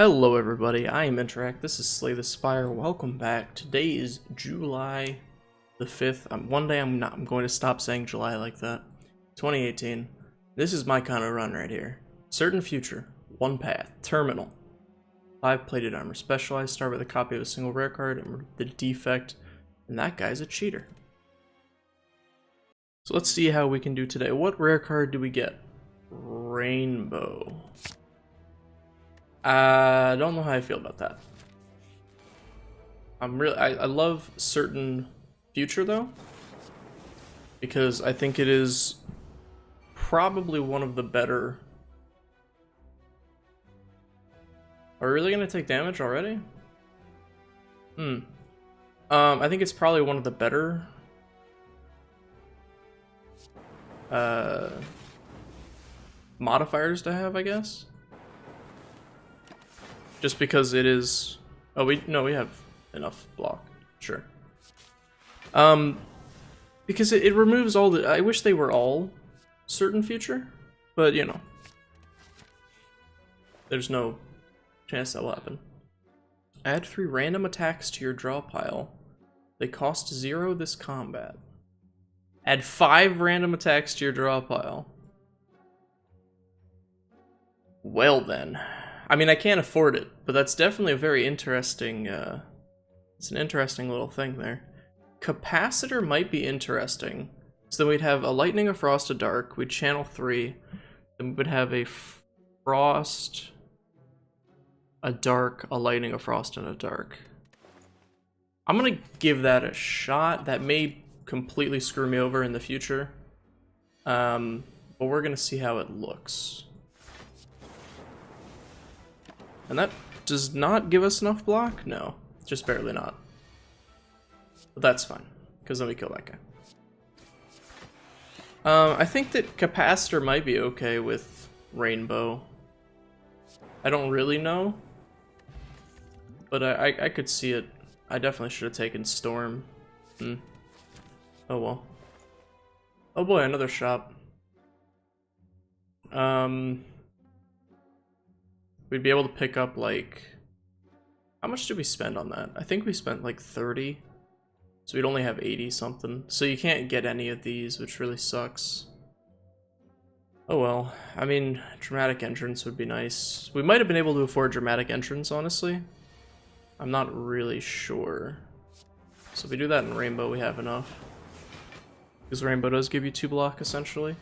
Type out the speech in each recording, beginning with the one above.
Hello everybody, I am int3r4ct, this is Slay the Spire, welcome back. Today is July the 5th. One day I'm going to stop saying July like that. 2018. This is my kind of run right here. Certain future, one path, terminal. 5 plated armor, specialized, start with a copy of a single rare card, and remove the defect, and that guy's a cheater. So let's see how we can do today. What rare card do we get? Rainbow. I don't know how I feel about that. I love certain future though, because I think it is probably one of the better. Are we really gonna take damage already? I think it's probably one of the better modifiers to have, I guess. Just because it is... Oh, we have enough block. Sure. Because it removes all the... I wish they were all certain future, but, you know. There's no chance that will happen. Add 3 random attacks to your draw pile. They cost 0 this combat. Add 5 random attacks to your draw pile. Well then. I mean, I can't afford it, but that's definitely a very interesting, it's an interesting little thing there. Capacitor might be interesting. So then we'd have a Lightning, a Frost, a Dark, we'd channel 3, then we would have a Frost, a Dark, a Lightning, a Frost, and a Dark. I'm gonna give that a shot. That may completely screw me over in the future, but we're gonna see how it looks. And that does not give us enough block? No, just barely not. But that's fine, because then we kill that guy. I think that Capacitor might be okay with Rainbow. I don't really know, but I could see it. I definitely should have taken Storm. Oh well. Oh boy, another shop. We'd be able to pick up, like... How much did we spend on that? I think we spent like 30. So we'd only have 80 something. So you can't get any of these, which really sucks. Oh well. I mean, dramatic entrance would be nice. We might have been able to afford dramatic entrance, honestly. I'm not really sure. So if we do that in Rainbow, we have enough. Because Rainbow does give you 2 block, essentially.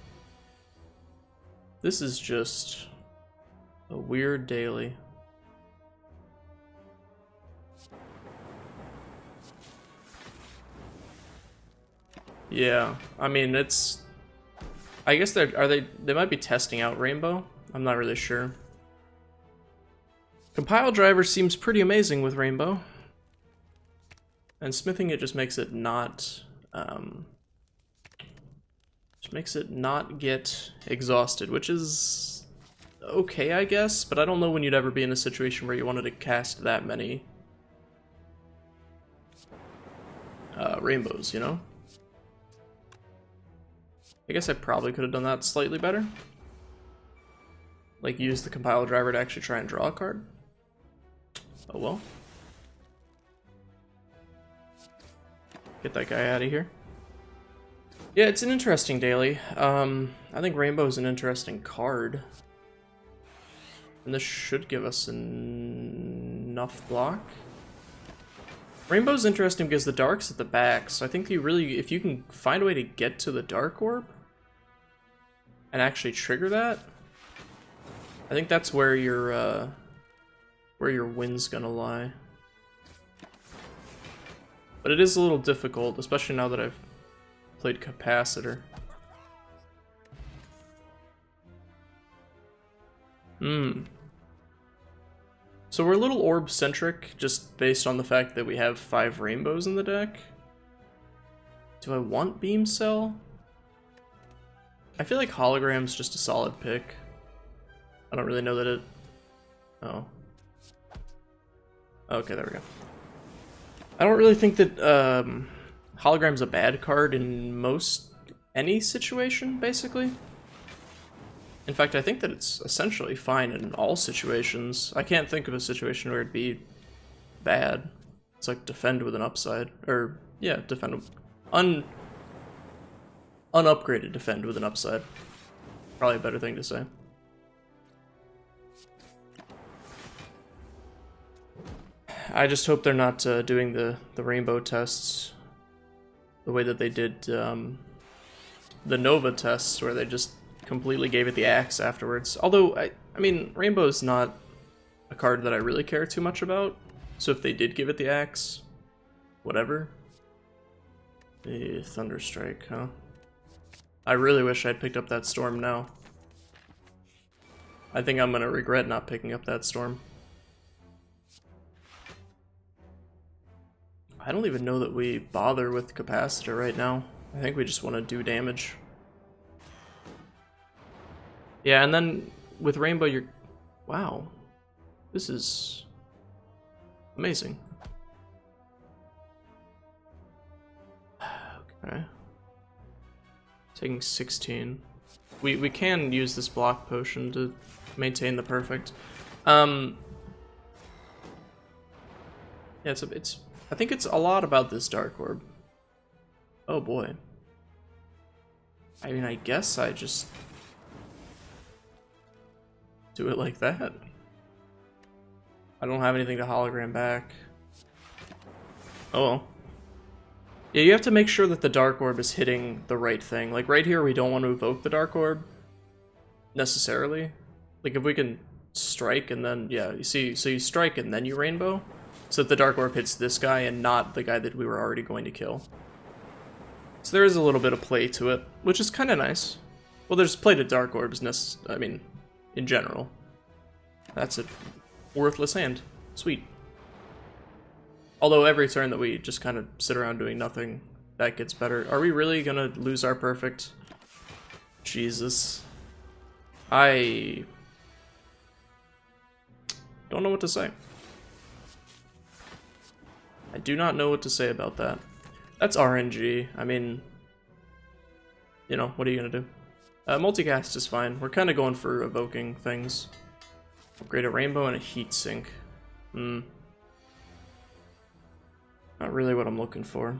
This is just... a weird daily. Yeah, I mean, it's... I guess they might be testing out Rainbow. I'm not really sure. Compile driver seems pretty amazing with Rainbow. And smithing it just makes it not... just makes it not get exhausted, which is... okay, I guess, but I don't know when you'd ever be in a situation where you wanted to cast that many rainbows, you know? I guess I probably could have done that slightly better. Like, use the compile driver to actually try and draw a card. Oh well. Get that guy out of here. Yeah, it's an interesting daily. I think Rainbow is an interesting card. And this should give us enough block. Rainbow's interesting because the Dark's at the back, so I think you really, if you can find a way to get to the Dark Orb and actually trigger that, I think that's where your win's gonna lie. But it is a little difficult, especially now that I've played Capacitor. So we're a little orb-centric, just based on the fact that we have 5 rainbows in the deck. Do I want Beam Cell? I feel like Hologram's just a solid pick. I don't really know that it... Oh. Okay, there we go. I don't really think that Hologram's a bad card in any situation, basically. In fact, I think that it's essentially fine in all situations. I can't think of a situation where it'd be bad. It's like defend with an upside. Or, yeah, defend... unupgraded defend with an upside. Probably a better thing to say. I just hope they're not doing the rainbow tests the way that they did the Nova tests, where they just completely gave it the axe afterwards. Although, I mean, rainbow's not a card that I really care too much about, so if they did give it the axe, whatever. The Thunderstrike, huh? I really wish I'd picked up that storm now. I think I'm gonna regret not picking up that storm. I don't even know that we bother with Capacitor right now. I think we just want to do damage. Yeah, and then with Rainbow, you're... Wow. This is... amazing. Okay. Taking 16. We can use this block potion to maintain the perfect. Yeah, it's I think it's a lot about this Dark Orb. Oh boy. I mean, I guess I just do it like that. I don't have anything to hologram back. Oh well. Yeah, you have to make sure that the Dark Orb is hitting the right thing. Like right here, we don't want to evoke the Dark Orb necessarily. Like if we can strike and then, yeah, you see, so you strike and then you rainbow, so that the Dark Orb hits this guy and not the guy that we were already going to kill. So there is a little bit of play to it, which is kind of nice. Well, there's play to Dark Orbs, I mean, in general. That's a worthless hand. Sweet. Although every turn that we just kind of sit around doing nothing, that gets better. Are we really gonna lose our perfect? Jesus. I don't know what to say. I do not know what to say about that. That's RNG. I mean, you know, what are you gonna do? Multicast is fine. We're kind of going for evoking things. Upgrade a rainbow and a heat sink. Not really what I'm looking for.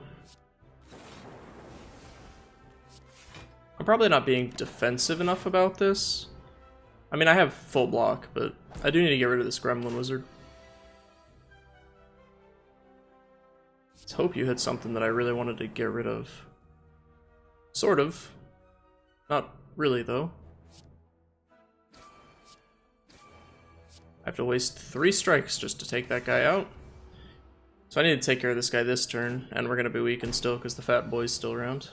I'm probably not being defensive enough about this. I mean, I have full block, but I do need to get rid of this Gremlin Wizard. Let's hope you hit something that I really wanted to get rid of. Sort of. Not really, though. I have to waste 3 strikes just to take that guy out. So I need to take care of this guy this turn, and we're going to be weakened still because the fat boy's still around.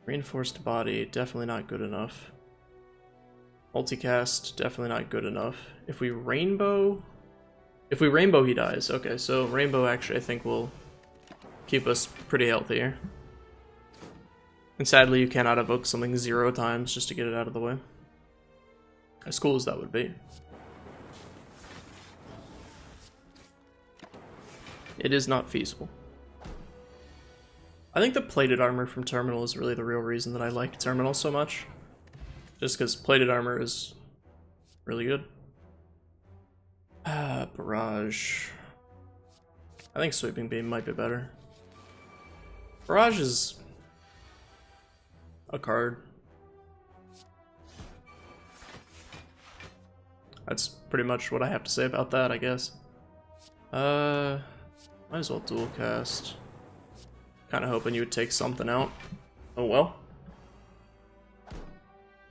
Reinforced body, definitely not good enough. Multicast, definitely not good enough. If we rainbow, he dies. Okay, so rainbow actually I think will keep us pretty healthy here. And sadly you cannot evoke something 0 times just to get it out of the way. As cool as that would be. It is not feasible. I think the plated armor from Terminal is really the real reason that I like Terminal so much. Just because plated armor is really good. Barrage. I think Sweeping Beam might be better. Barrage is a card. That's pretty much what I have to say about that, I guess. Might as well dual cast. Kinda hoping you would take something out. Oh well.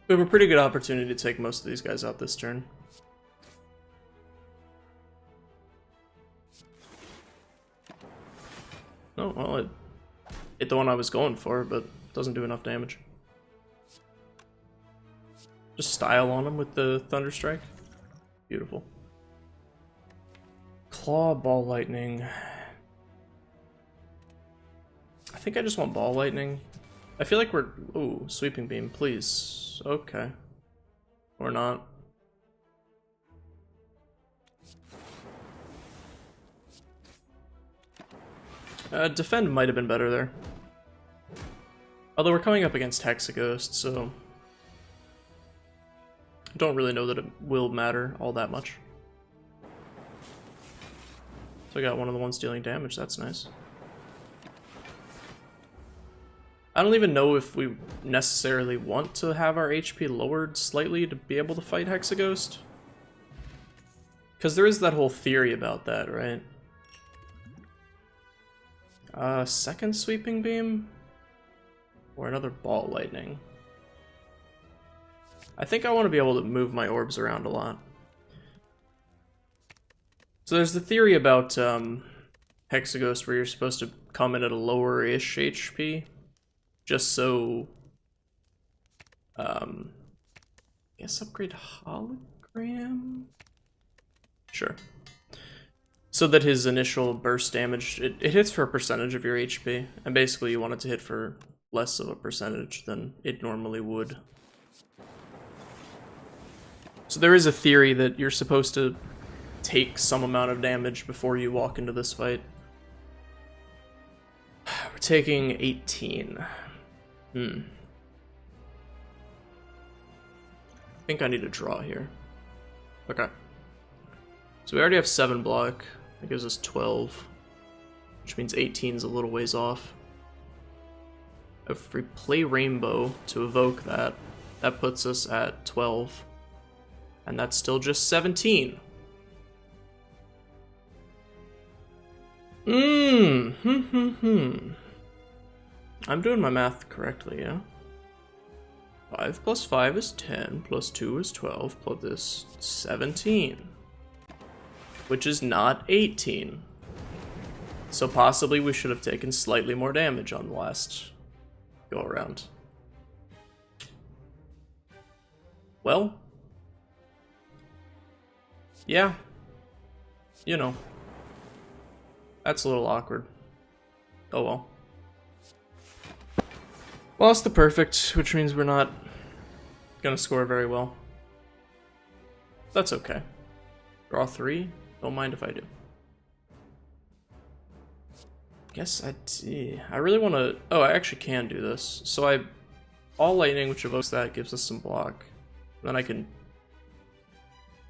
We have a pretty good opportunity to take most of these guys out this turn. Oh, well, it hit the one I was going for, but doesn't do enough damage. Just style on him with the Thunderstrike. Beautiful. Claw, Ball Lightning. I think I just want Ball Lightning. I feel like we're... Ooh, Sweeping Beam, please. Okay. Or not. Defend might have been better there. Although we're coming up against Hexaghost, so I don't really know that it will matter all that much. So I got one of the ones dealing damage, that's nice. I don't even know if we necessarily want to have our HP lowered slightly to be able to fight Hexaghost. Because there is that whole theory about that, right? Second Sweeping Beam? Or another Ball Lightning? I think I want to be able to move my orbs around a lot. So there's the theory about Hexaghost where you're supposed to come in at a lower-ish HP. Just so... I guess upgrade Hologram? Sure. So that his initial burst damage, it hits for a percentage of your HP, and basically you want it to hit for less of a percentage than it normally would. So there is a theory that you're supposed to take some amount of damage before you walk into this fight. We're taking 18. I think I need a draw here. Okay. So we already have 7 block. That gives us 12. Which means 18 is a little ways off. If we play Rainbow to evoke that, that puts us at 12. And that's still just 17. I'm doing my math correctly, yeah? 5 plus 5 is 10, plus 2 is 12, plus this 17. Which is not 18. So possibly we should have taken slightly more damage on the last go around. Well, yeah, you know, that's a little awkward. Oh well. Lost the perfect, which means we're not gonna score very well. That's okay. Draw 3, don't mind if I do. Guess I really want to... Oh, I actually can do this. So all lightning, which evokes that, gives us some block. Then I can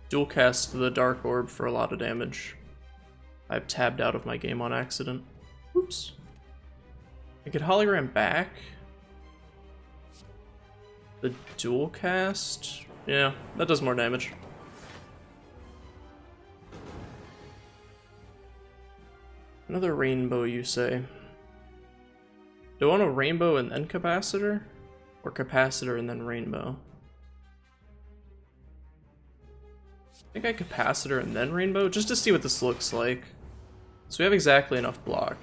dual cast the Dark Orb for a lot of damage. I've tabbed out of my game on accident. Oops. I could hologram back. The dual cast? Yeah, that does more damage. Another rainbow, you say? Do I want a rainbow and then capacitor? Or capacitor and then rainbow? I think I capacitor and then rainbow, just to see what this looks like. So we have exactly enough block.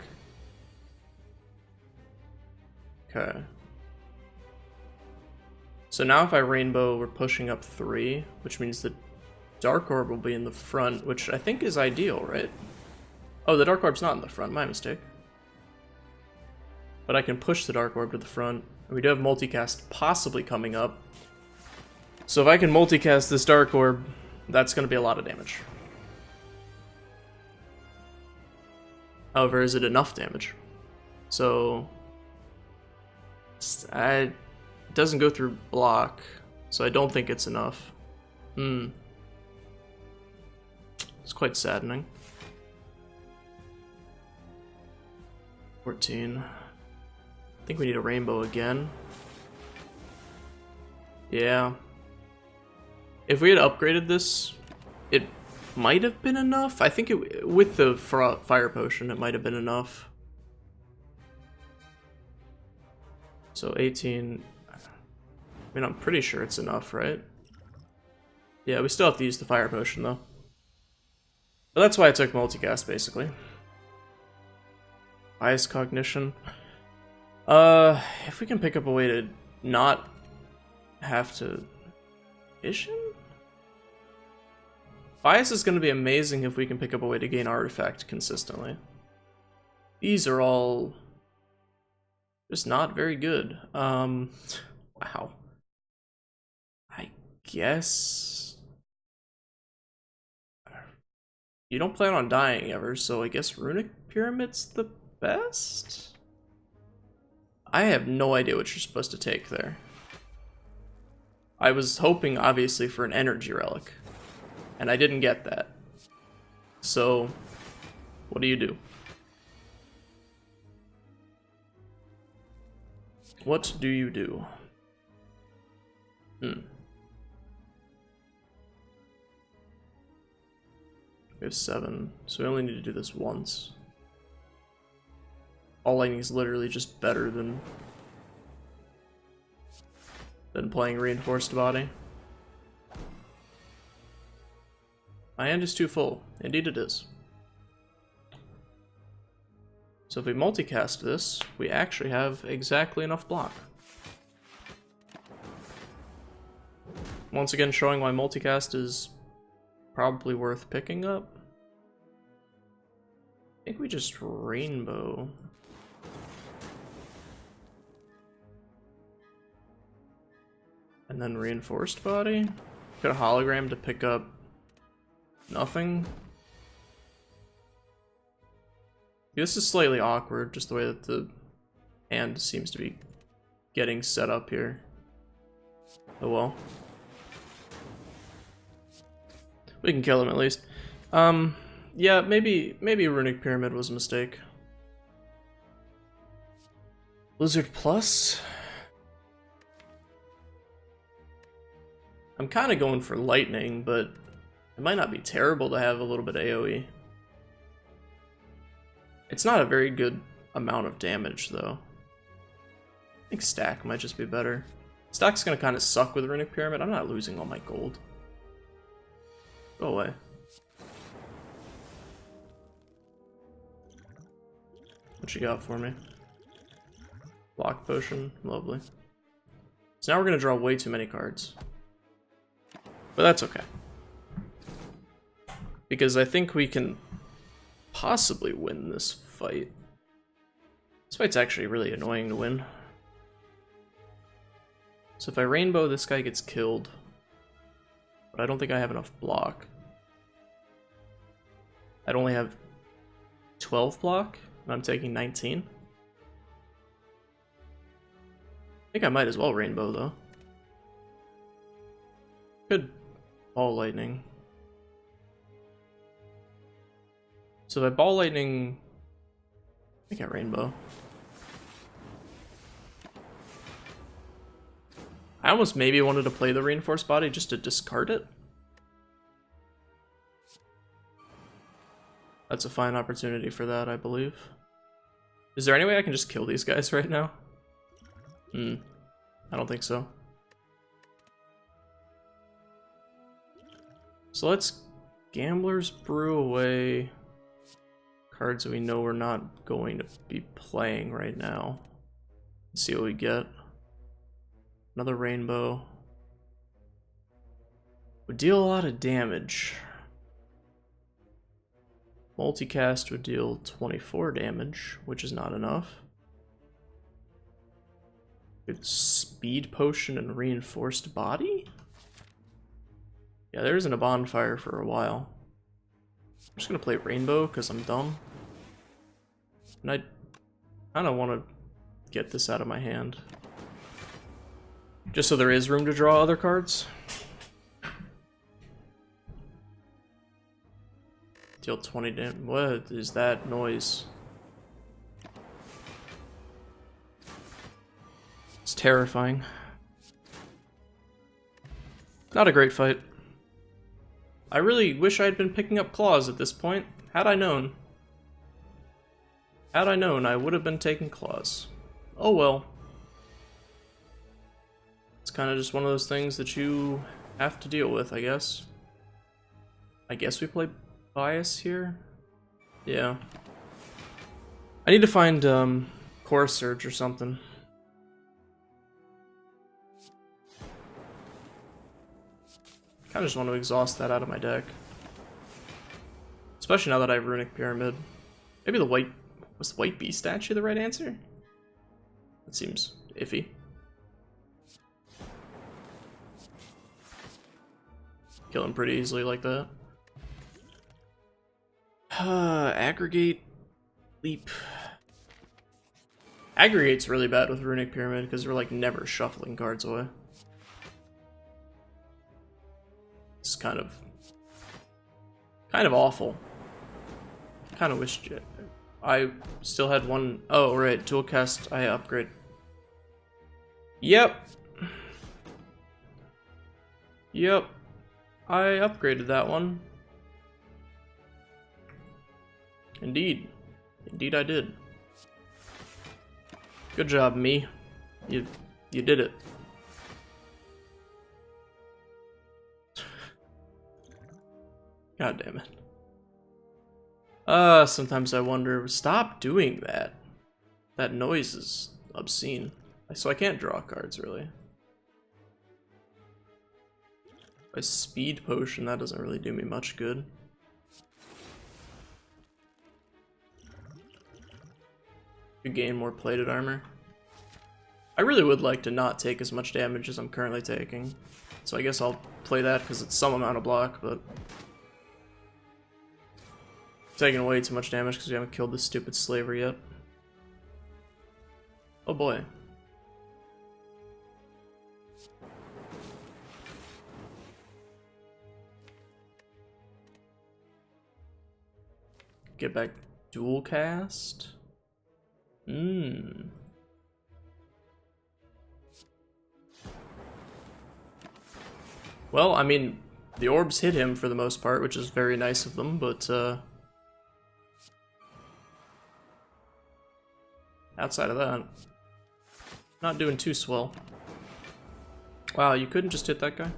Okay. So now if I rainbow, we're pushing up 3, which means the Dark Orb will be in the front, which I think is ideal, right? Oh, the Dark Orb's not in the front, my mistake. But I can push the Dark Orb to the front. And we do have multicast possibly coming up. So if I can multicast this Dark Orb, that's going to be a lot of damage. However, is it enough damage? So... it doesn't go through block, so I don't think it's enough. It's quite saddening. 14. I think we need a rainbow again. Yeah. If we had upgraded this, it might have been enough. I think it, with the fire potion, it might have been enough. So 18. I mean, I'm pretty sure it's enough, right? Yeah, we still have to use the fire potion, though. But that's why I took multicast, basically. Bias cognition. If we can pick up a way to not have to vision? Bias is going to be amazing if we can pick up a way to gain artifact consistently. These are all just not very good. Wow. I guess you don't plan on dying ever, so I guess Runic Pyramid's the best? I have no idea what you're supposed to take there. I was hoping, obviously, for an energy relic, and I didn't get that. So, what do you do? What do you do? We have 7, so we only need to do this once. All lightning is literally just better than playing reinforced body. My hand is too full. Indeed it is. So if we multicast this, we actually have exactly enough block. Once again showing why multicast is probably worth picking up. I think we just rainbow. And then reinforced body. Got a hologram to pick up nothing. This is slightly awkward, just the way that the hand seems to be getting set up here. Oh well. We can kill him at least. Yeah, maybe Runic Pyramid was a mistake. Blizzard Plus? I'm kind of going for lightning, but it might not be terrible to have a little bit of AoE. It's not a very good amount of damage, though. I think stack might just be better. Stack's gonna kind of suck with Runic Pyramid. I'm not losing all my gold. Go away. What you got for me? Block potion, lovely. So now we're gonna draw way too many cards. But that's okay. Because I think we can possibly win this fight. This fight's actually really annoying to win. So if I rainbow, this guy gets killed. But I don't think I have enough block. I'd only have 12 block, and I'm taking 19. I think I might as well rainbow, though. Good ball lightning. So if I ball lightning, I think I rainbow. I almost maybe wanted to play the reinforced body just to discard it. That's a fine opportunity for that, I believe. Is there any way I can just kill these guys right now? I don't think so. So let's Gambler's Brew away cards that we know we're not going to be playing right now. Let's see what we get. Another rainbow. Would deal a lot of damage. Multicast would deal 24 damage, which is not enough. Good speed potion and reinforced body? Yeah, there isn't a bonfire for a while. I'm just gonna play rainbow because I'm dumb. And I kinda wanna get this out of my hand. Just so there is room to draw other cards. Deal 20 damage. What is that noise? It's terrifying. Not a great fight. I really wish I had been picking up claws at this point. Had I known. Had I known, I would have been taking claws. Oh well. It's kind of just one of those things that you have to deal with, I guess. I guess we play bias here? Yeah. I need to find Core Surge or something. Kinda just want to exhaust that out of my deck. Especially now that I have Runic Pyramid. Maybe the white... Was the white beast statue the right answer? That seems iffy. Kill him pretty easily like that. Aggregate. Leap. Aggregate's really bad with Runic Pyramid because we're like never shuffling cards away. It's kind of awful. Kind of wished I still had one. Oh right, dual cast. I upgrade. Yep. Yep. I upgraded that one. Indeed. Indeed I did. Good job, me. You did it. God damn it. Sometimes I wonder, stop doing that. That noise is obscene. So I can't draw cards, really. A speed potion, that doesn't really do me much good. You gain more plated armor. I really would like to not take as much damage as I'm currently taking. So I guess I'll play that because it's some amount of block, but... taking way too much damage because we haven't killed this stupid slaver yet. Oh boy. Get back dual cast. Well, I mean, the orbs hit him for the most part, which is very nice of them, but outside of that, not doing too swell. Wow, you couldn't just hit that guy?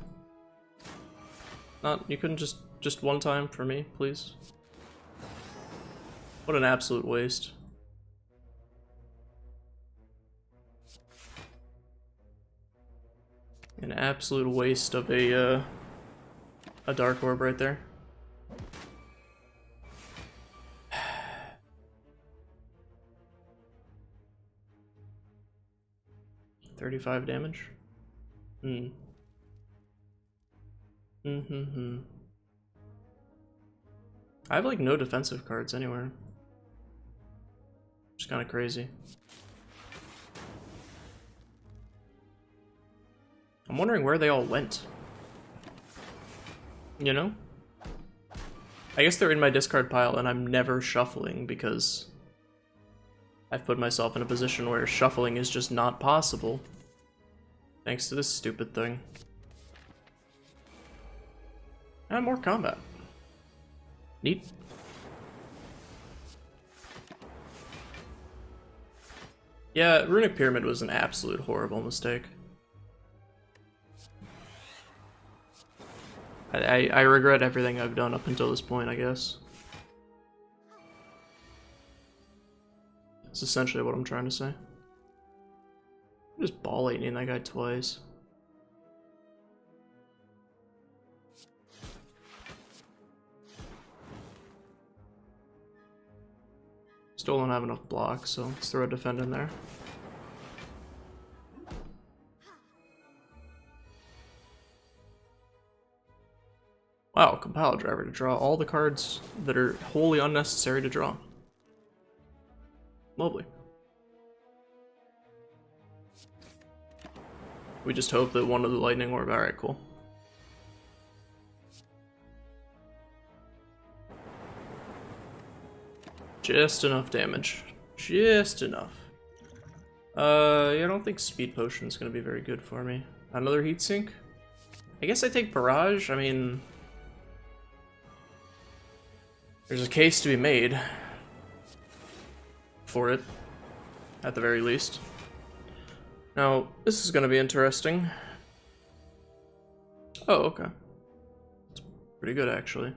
You couldn't just one time for me, please? What an absolute waste. An absolute waste of a dark orb right there. $35 damage. I have like no defensive cards anywhere. Which is kind of crazy. I'm wondering where they all went. You know? I guess they're in my discard pile and I'm never shuffling because I've put myself in a position where shuffling is just not possible. Thanks to this stupid thing. And more combat. Neat. Yeah, Runic Pyramid was an absolute horrible mistake. I regret everything I've done up until this point, I guess. That's essentially what I'm trying to say. I'm just ball lightning that guy twice. Still don't have enough blocks, so let's throw a defend in there. Wow, compile driver to draw all the cards that are wholly unnecessary to draw. Lovely. We just hope that one of the lightning orb. Alright, cool. Just enough damage. Just enough. Yeah, I don't think speed potion's gonna be very good for me. Another heatsink? I guess I take barrage. I mean, there's a case to be made for it, at the very least. Now, this is gonna be interesting. Oh, okay. It's pretty good, actually.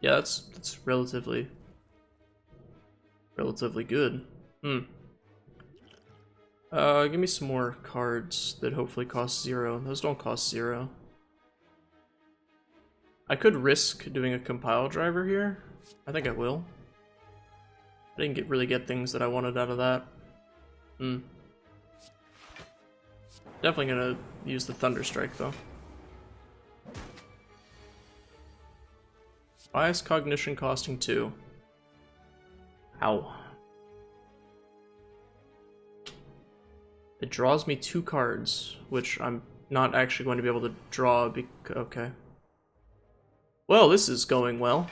Yeah, that's relatively good. Give me some more cards that hopefully cost 0. Those don't cost 0. I could risk doing a compile driver here. I think I will. I didn't really get things that I wanted out of that. Definitely gonna use the Thunder Strike though. Bias cognition costing 2. Ow. It draws me 2 cards, which I'm not actually going to be able to draw. Okay. Well, this is going well.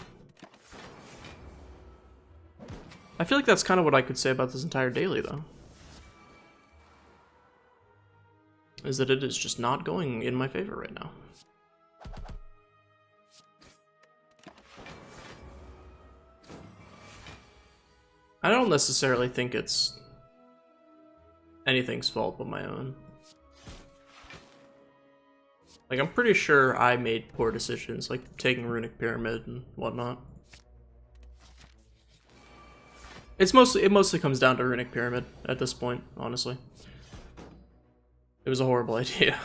I feel like that's kind of what I could say about this entire daily, though. Is that it is just not going in my favor right now. I don't necessarily think it's anything's fault but my own. Like, I'm pretty sure I made poor decisions, like taking Runic Pyramid and whatnot. It mostly comes down to Runic Pyramid at this point, honestly. It was a horrible idea.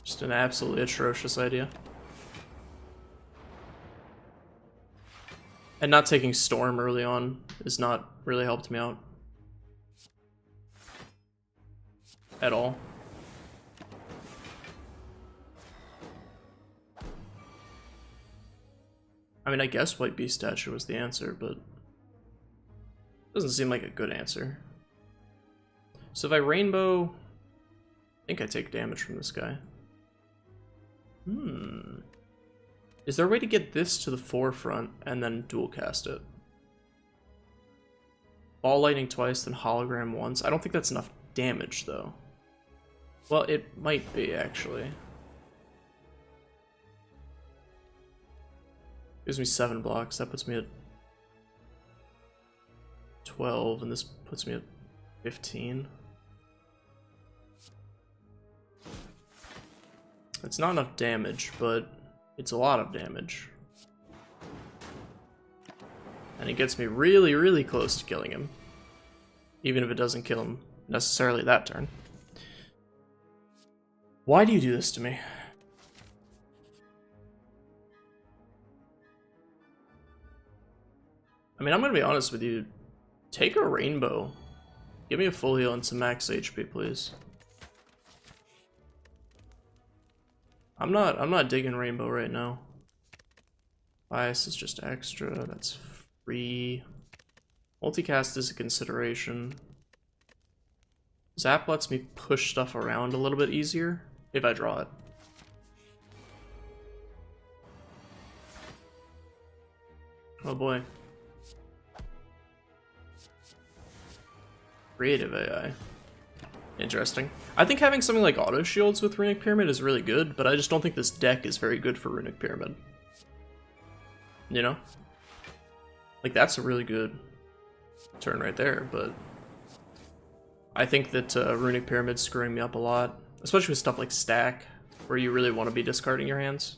Just an absolutely atrocious idea. And not taking Storm early on has not really helped me out. At all. I mean, I guess White Beast Statue was the answer, but it doesn't seem like a good answer. So if I Rainbow, I think I take damage from this guy. Is there a way to get this to the forefront and then dual cast it? Ball Lightning twice, then Hologram once. I don't think that's enough damage, though. Well, it might be, actually. Gives me 7 blocks. That puts me at 12, and this puts me at 15. It's not enough damage, but it's a lot of damage. And it gets me really, really close to killing him. Even if it doesn't kill him necessarily that turn. Why do you do this to me? I mean, I'm gonna be honest with you. Take a Rainbow. Give me a full heal and some max HP, please. I'm not digging Rainbow right now. Bias is just extra, that's free. Multicast is a consideration. Zap lets me push stuff around a little bit easier if I draw it. Oh boy. Creative AI. Interesting. I think having something like auto shields with Runic Pyramid is really good, but I just don't think this deck is very good for Runic Pyramid. You know? Like, that's a really good turn right there, but I think that Runic Pyramid's screwing me up a lot, especially with stuff like Stack, where you really want to be discarding your hands.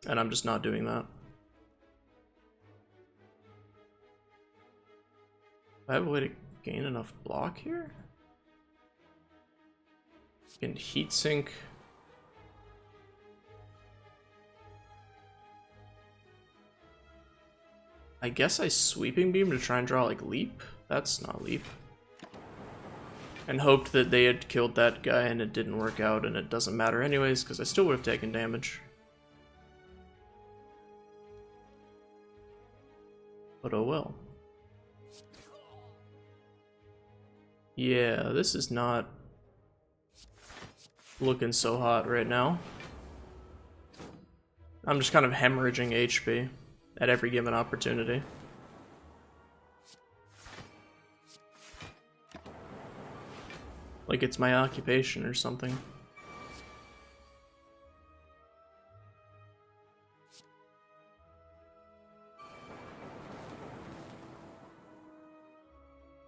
And I'm just not doing that. I have a way to gain enough block here? Can heatsink. I guess I sweeping beam to try and draw like leap. That's not leap. And hoped that they had killed that guy and it didn't work out, and it doesn't matter anyways because I still would have taken damage. But oh well. Yeah, this is not looking so hot right now. I'm just kind of hemorrhaging HP at every given opportunity. Like it's my occupation or something.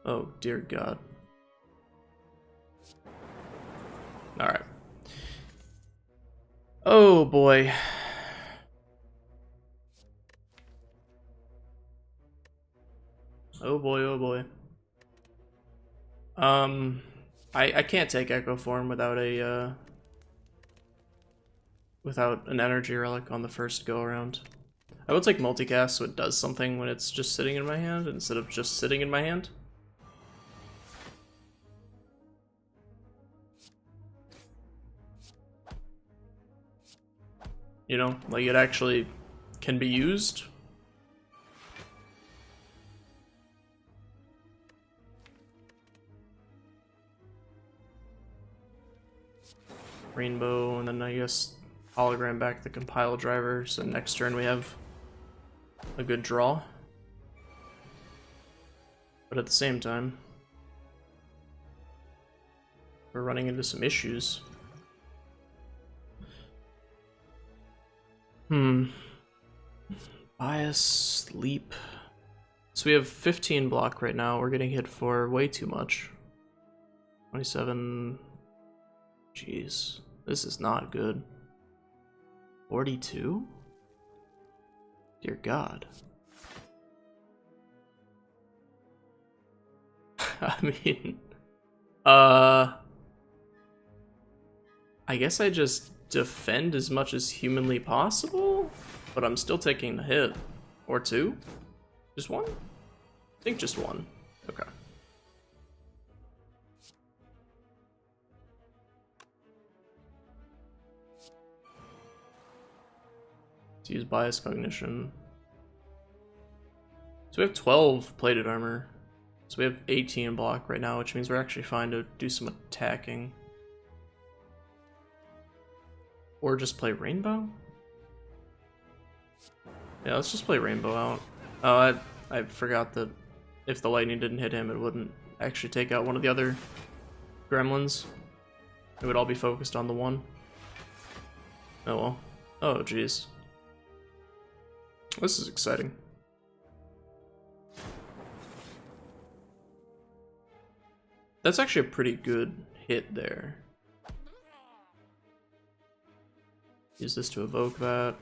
Oh, dear God. Alright. Oh boy. Oh boy, oh boy. I can't take Echo Form without a without an energy relic on the first go around. I would take multicast so it does something when it's just sitting in my hand instead of just sitting in my hand. You know, like it actually can be used. Rainbow, and then I guess hologram back the compile driver, so next turn we have a good draw. But at the same time, we're running into some issues. Bias, leap. So we have 15 block right now. We're getting hit for way too much. 27. Jeez, this is not good. 42? Dear God. I mean, I guess I just defend as much as humanly possible, but I'm still taking the hit. Or two? Just one? I think just one. Okay. Let's use bias cognition. So we have 12 plated armor. So we have 18 block right now, which means we're actually fine to do some attacking. Or just play Rainbow? Yeah, let's just play Rainbow out. Oh, I forgot that if the lightning didn't hit him, it wouldn't actually take out one of the other gremlins. It would all be focused on the one. Oh well. Oh jeez. This is exciting. That's actually a pretty good hit there. Use this to evoke that.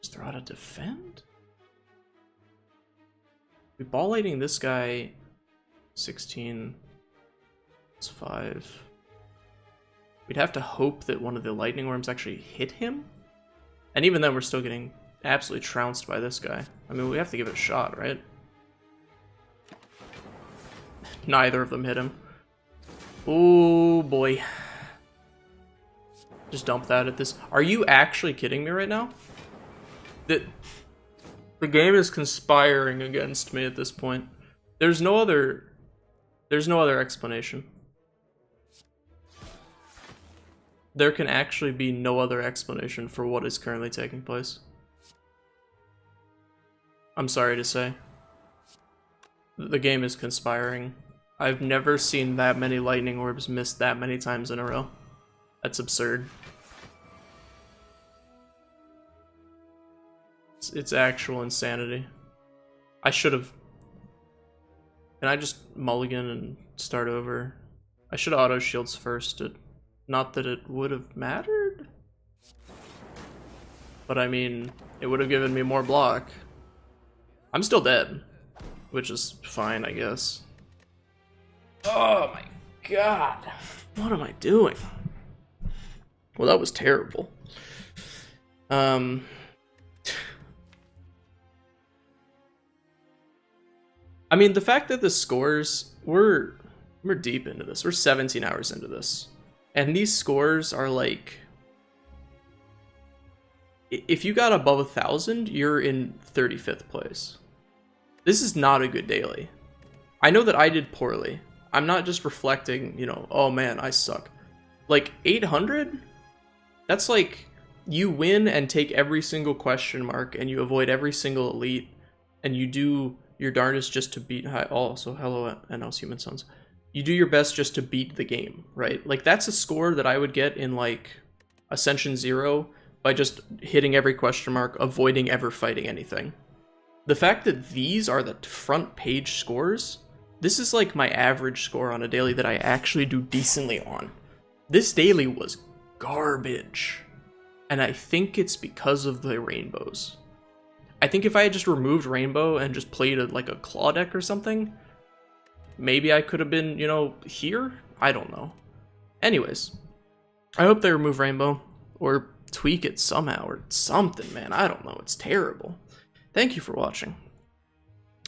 Just throw out a defend? We ball lighting this guy 16. It's 5. We'd have to hope that one of the lightning worms actually hit him. And even then we're still getting absolutely trounced by this guy. I mean, we have to give it a shot, right? Neither of them hit him. Oh boy. Just dump that at this. Are you actually kidding me right now? The game is conspiring against me at this point. There's no other explanation. There can actually be no other explanation for what is currently taking place. I'm sorry to say. The game is conspiring. I've never seen that many lightning orbs missed that many times in a row. That's absurd. It's actual insanity. I should have... Can I just mulligan and start over? I should have auto shields first. Not that it would have mattered. But I mean, it would have given me more block. I'm still dead. Which is fine, I guess. Oh my god. What am I doing? Well, that was terrible. I mean, the fact that the scores, we're deep into this. We're 17 hours into this. And these scores are like... If you got above 1,000, you're in 35th place. This is not a good daily. I know that I did poorly. I'm not just reflecting, you know, oh man, I suck. Like, 800? That's like, you win and take every single question mark, and you avoid every single elite, and you do your darndest just to beat... Also, hello, NL's Human Sons. You do your best just to beat the game, right? Like, that's a score that I would get in, like, Ascension 0 by just hitting every question mark, avoiding ever fighting anything. The fact that these are the front page scores, this is like my average score on a daily that I actually do decently on. This daily was garbage. And I think it's because of the rainbows. I think if I had just removed rainbow and just played like a claw deck or something, maybe I could have been, you know, here? I don't know. Anyways, I hope they remove rainbow or tweak it somehow or something, man. I don't know. It's terrible. Thank you for watching.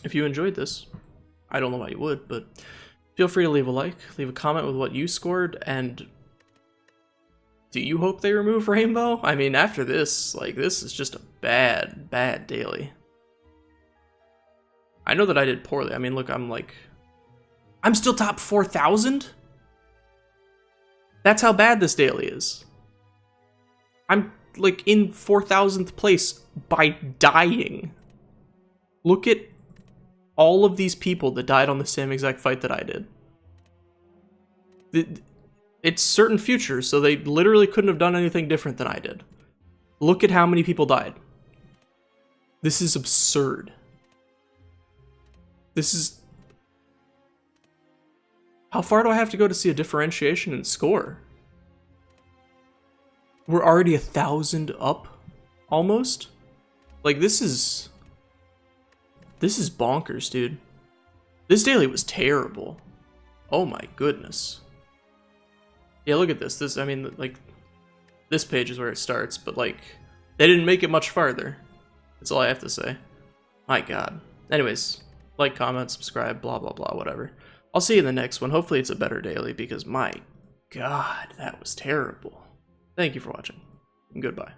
If you enjoyed this, I don't know why you would, but feel free to leave a like, leave a comment with what you scored, and do you hope they remove rainbow? I mean, after this, like, this is just a bad, bad daily. I know that I did poorly. I mean, look, I'm still top 4,000? That's how bad this daily is. I'm like in 4,000th place by dying. Look at all of these people that died on the same exact fight that I did. It's certain futures, so they literally couldn't have done anything different than I did. Look at how many people died. This is absurd. This is... How far do I have to go to see a differentiation in score? We're already 1,000 up, almost? Like, this is bonkers, dude. This daily was terrible. Oh my goodness. Yeah, look at this. I mean, like, this page is where it starts, but, like, they didn't make it much farther. That's all I have to say. My god. Anyways, like, comment, subscribe, blah, blah, blah, whatever. I'll see you in the next one. Hopefully it's a better daily, because my god, that was terrible. Thank you for watching, and goodbye.